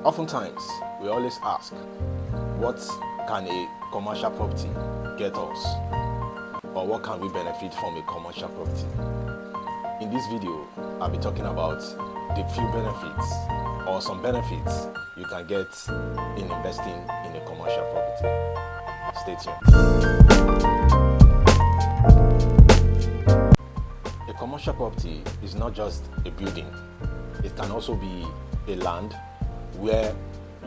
Oftentimes, we always ask, what can a commercial property get us? Or what can we benefit from a commercial property? In this video, I'll be talking about the few benefits or some benefits you can get in investing in a commercial property. Stay tuned. A commercial property is not just a building. It can also be a land where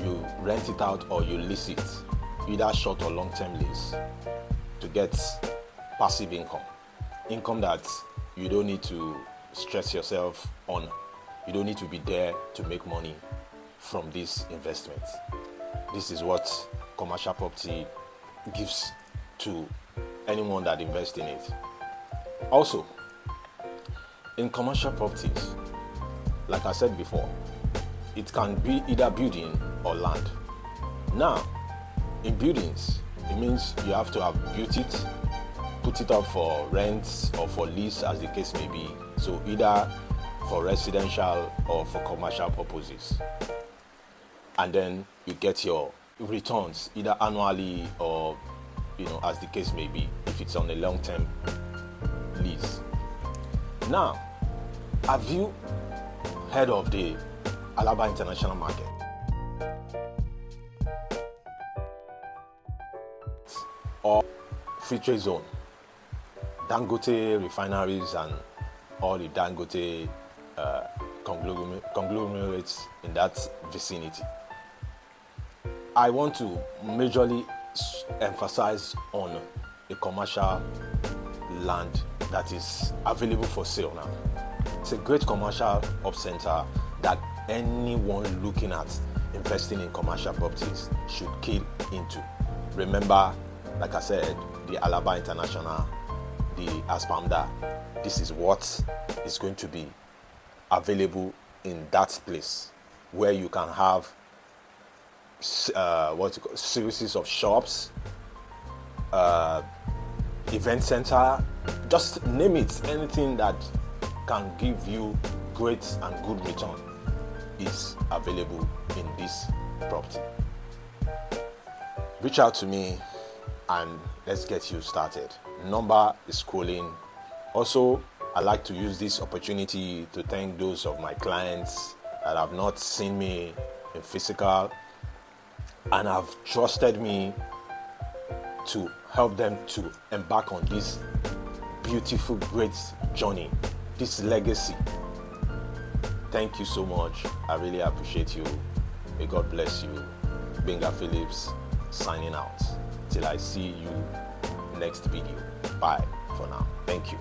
you rent it out or you lease it, either short or long-term lease, to get passive income that you don't need to stress yourself on. You don't need to be there to make money from this investment. This is what commercial property gives to anyone that invests in it. Also, in commercial properties, like I said before, it can be either building or land. Now, in buildings, it means you have to have built it, put it up for rent or for lease, as the case may be. So either for residential or for commercial purposes. And then you get your returns either annually or, as the case may be, if it's on a long-term lease. Now, have you heard of the Alaba International Market? Or free trade zone, Dangote refineries and all the Dangote conglomerates in that vicinity. I want to majorly emphasize on a commercial land that is available for sale now. It's a great commercial hub center that anyone looking at investing in commercial properties should key into. Remember, like I said, the Alaba International, the Aspamda, this is what is going to be available in that place, where you can have series of shops, event center, just name it. Anything that can give you great and good return is available in this property. Reach out to me and let's get you started. Number is scrolling. Also, I like to use this opportunity to thank those of my clients that have not seen me in physical and have trusted me to help them to embark on this beautiful, great journey, this legacy. Thank you so much. I really appreciate you. May God bless you. Benga Phillips signing out. Till I see you next video. Bye for now. Thank you.